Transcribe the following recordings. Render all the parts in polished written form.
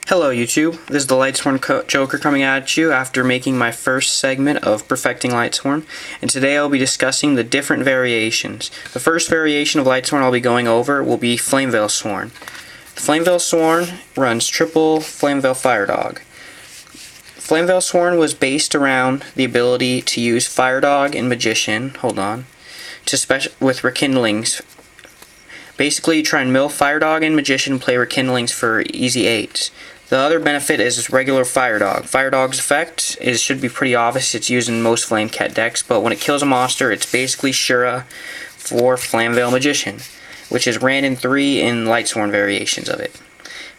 Hello YouTube, this is the Lightsworn Joker coming at you after making my first segment of Perfecting Lightsworn, and today I'll be discussing the different variations. The first variation of Lightsworn I'll be going over will be Flamvellsworn. The Flamvellsworn runs triple Flamvell Firedog. Flamvellsworn was based around the ability to use Firedog and Magician, with Rekindlings. Basically, you try and mill Firedog and Magician and play Rekindlings for easy 8s. The other benefit is regular Firedog. Firedog's effect should be pretty obvious. It's used in most Flame Cat decks, but when it kills a monster, it's basically Shura for Flamvell Magician, which is ran in 3 in Lightsworn variations of it.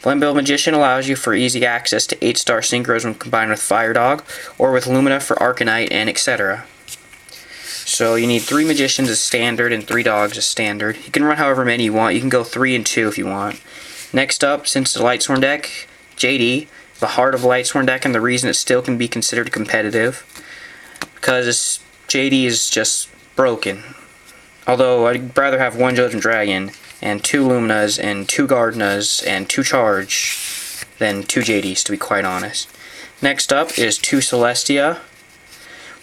Flamvell Magician allows you for easy access to 8-star synchros when combined with Firedog, or with Lumina for Arcanite and etc. So you need 3 Magicians as standard and 3 Dogs as standard. You can run however many you want. You can go 3 and 2 if you want. Next up, since the Lightsworn deck, JD, the heart of Lightsworn deck, and the reason it still can be considered competitive, because JD is just broken. Although I'd rather have 1 Judgment Dragon and 2 Luminas and 2 Gardnas and 2 Charge than 2 JDs, to be quite honest. Next up is 2 Celestia.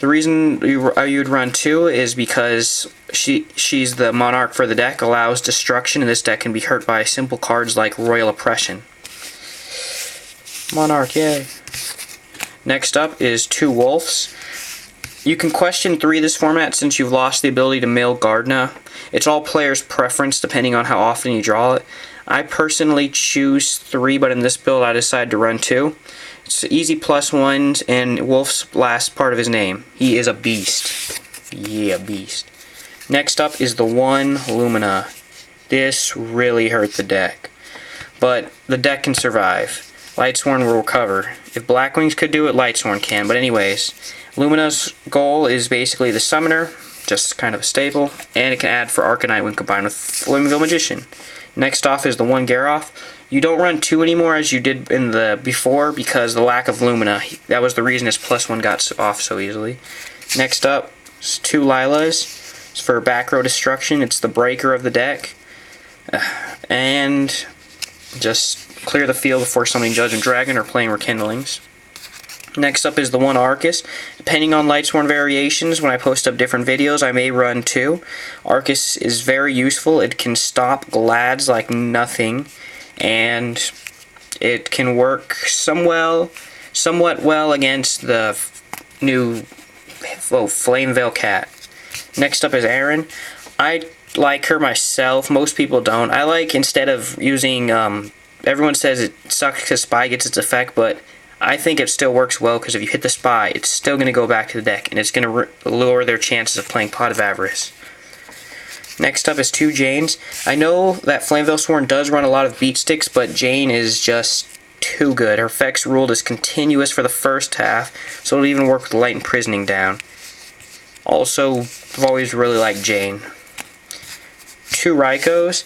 The reason you'd run 2 is because she's the monarch for the deck, allows destruction, and this deck can be hurt by simple cards like Royal Oppression. Monarch, yay. Next up is 2 Wulfs. You can question 3 this format since you've lost the ability to mill Gardna. It's all players' preference depending on how often you draw it. I personally choose 3, but in this build I decided to run 2. It's easy +1s and Wulf's last part of his name. He is a beast. Yeah, beast. Next up is the 1 Lumina. This really hurt the deck, but the deck can survive. Lightsworn will recover. If Blackwings could do it, Lightsworn can. But anyways, Lumina's goal is basically the summoner, just kind of a staple, and it can add for Arcanite when combined with Flamvell Magician. Next off is the 1 Garoth. You don't run 2 anymore as you did in the before because the lack of Lumina. That was the reason his +1 got off so easily. Next up is 2 Lylas. It's for back row destruction. It's the breaker of the deck. And just clear the field before summoning Judgment Dragon or playing Rekindlings. Next up is the 1 Aurkus. Depending on Lightsworn variations, when I post up different videos, I may run 2. Aurkus is very useful. It can stop glads like nothing, and it can work somewhat well against the new Flamvell Cat. Next up is Ehren. I like her myself. Most people don't. I like, instead of using, everyone says it sucks because Spy gets its effect, but I think it still works well because if you hit the Spy, it's still going to go back to the deck, and it's going to lower their chances of playing Pot of Avarice. Next up is 2 Jains. I know that Flamvellsworn does run a lot of beat sticks, but Jain is just too good. Her effects ruled as continuous for the first half, so it'll even work with Light Imprisoning down. Also, I've always really liked Jain. 2 Rykos.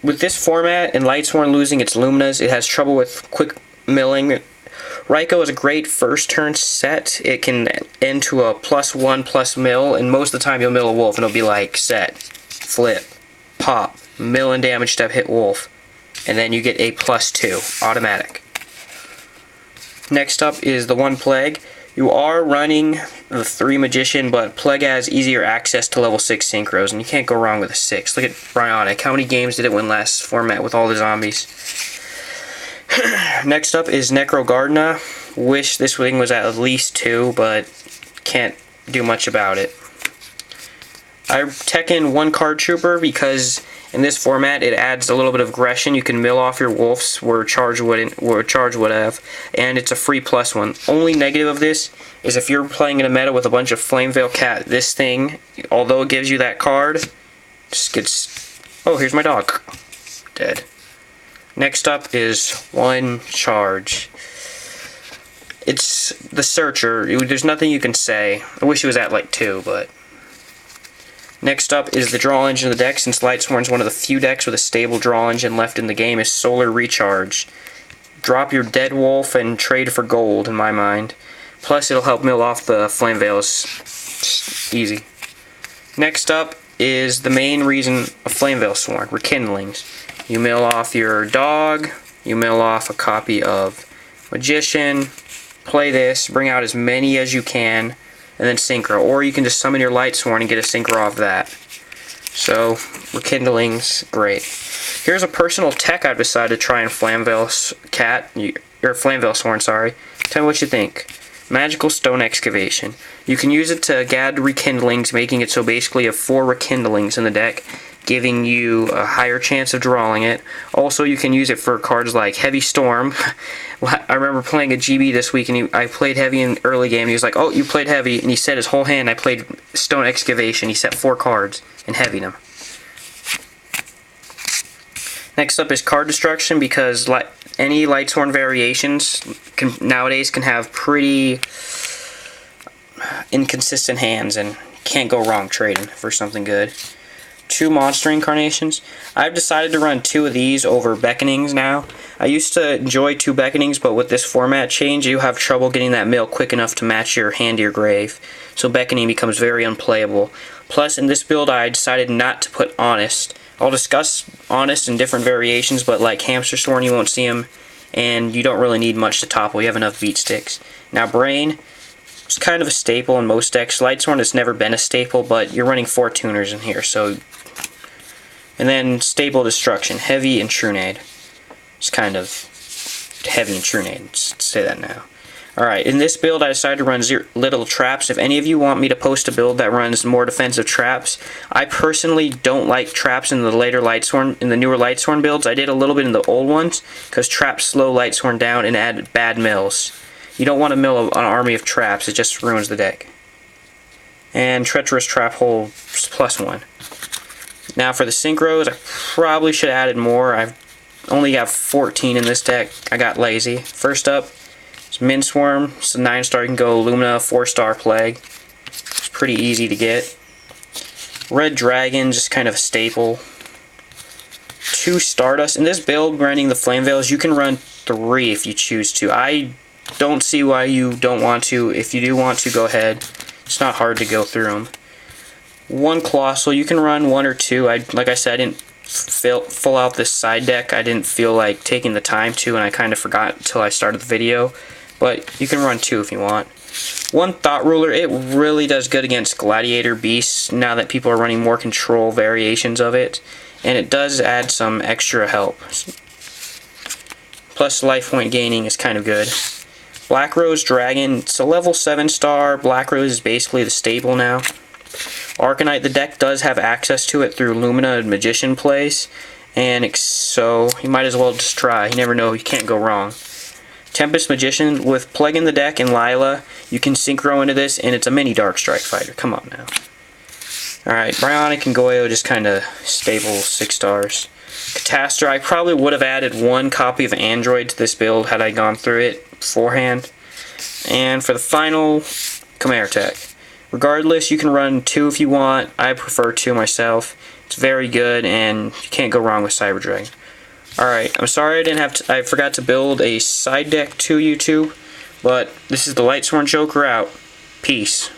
With this format and Lightsworn losing its Luminas, it has trouble with quick milling. Ryko is a great first turn set. It can end to a +1 mill, and most of the time you'll mill a Wulf and it'll be like set, flip, pop, mill and damage step, hit Wulf, and then you get a +2 automatic. Next up is the 1 Plague. You are running the 3 Magician, but Plague has easier access to level 6 synchros, and you can't go wrong with a 6. Look at Bionic. How many games did it win last format with all the zombies? Next up is Necro Gardna. Wish this thing was at least 2, but can't do much about it. I tech in 1 Card Trooper because in this format it adds a little bit of aggression. You can mill off your Wolves where Charge would have, and it's a free +1. Only negative of this is if you're playing in a meta with a bunch of Flamvell Cat, this thing, although it gives you that card, just gets... Oh, here's my dog. Dead. Next up is 1 Charge. It's the Searcher. There's nothing you can say. I wish it was at like 2, but... Next up is the draw engine of the deck. Since Lightsworn's one of the few decks with a stable draw engine left in the game, is Solar Recharge. Drop your dead Wolf and trade for gold, in my mind. Plus, it'll help mill off the Flamvells. Just easy. Next up is the main reason of Flamvellsworn, Rekindlings. You mill off your dog, you mill off a copy of Magician, play this, bring out as many as you can, and then synchro. Or you can just summon your Lightsworn and get a synchro off that. So, Rekindling's great. Here's a personal tech I've decided to try in Flamvellsworn, sorry. Tell me what you think. Magical Stone Excavation. You can use it to add Rekindlings, making it so basically you have 4 Rekindlings in the deck, giving you a higher chance of drawing it. Also, you can use it for cards like Heavy Storm. I remember playing a GB this week, and I played Heavy in early game. He was like, "Oh, you played Heavy," and he set his whole hand. I played Stone Excavation. He set 4 cards and heavied them. Next up is card destruction, because any Lightsworn variations nowadays can have pretty inconsistent hands, and can't go wrong trading for something good. 2 monster incarnations. I've decided to run 2 of these over beckonings now. I used to enjoy 2 beckonings, but with this format change, you have trouble getting that mill quick enough to match your hand to your grave. So beckoning becomes very unplayable. Plus, in this build, I decided not to put Honest. I'll discuss Honest in different variations, but like Hamster Sworn, you won't see them, and you don't really need much to topple. You have enough beat sticks. Now, Brain. It's kind of a staple in most decks. Lightsworn has never been a staple, but you're running 4 tuners in here, so... And then Stable Destruction, Heavy and Trunade. It's kind of Heavy and Trunade, let's say that now. Alright, in this build I decided to run little traps. If any of you want me to post a build that runs more defensive traps, I personally don't like traps in the later Lightsworn, in the newer Lightsworn builds. I did a little bit in the old ones, because traps slow Lightsworn down and add bad mills. You don't want to mill an army of traps, it just ruins the deck. And Treacherous Trap Hole +1. Now for the synchros, I probably should have added more. I've only got 14 in this deck. I got lazy. First up is Mindswarm. It's a 9-star. You can go Lumina, 4-star Plague. It's pretty easy to get. Red Dragon, just kind of a staple. 2 Stardust. In this build, running the Flamvells, you can run 3 if you choose to. I don't see why you don't want to. If you do want to, go ahead. It's not hard to go through them. 1 Colossal. You can run 1 or 2. Like I said, I didn't fill out this side deck. I didn't feel like taking the time to, and I kind of forgot until I started the video. But you can run 2 if you want. 1 Thought Ruler. It really does good against Gladiator Beasts now that people are running more control variations of it. And it does add some extra help. Plus life point gaining is kind of good. Black Rose Dragon, it's a level 7-star. Black Rose is basically the staple now. Arcanite, the deck does have access to it through Lumina and Magician plays, and so you might as well just try. You never know, you can't go wrong. Tempest Magician, with Plague in the deck and Lyla, you can synchro into this, and it's a mini Dark Strike fighter. Come on now. Alright, Bionic and Goyo, just kind of stable 6 stars. Catastor, I probably would have added 1 copy of Android to this build had I gone through it beforehand. And for the final, Chimera Tech. Regardless, you can run 2 if you want. I prefer 2 myself. It's very good, and you can't go wrong with Cyber Dragon. Alright, I'm sorry I forgot to build a side deck to YouTube, but this is the Lightsworn Joker out. Peace.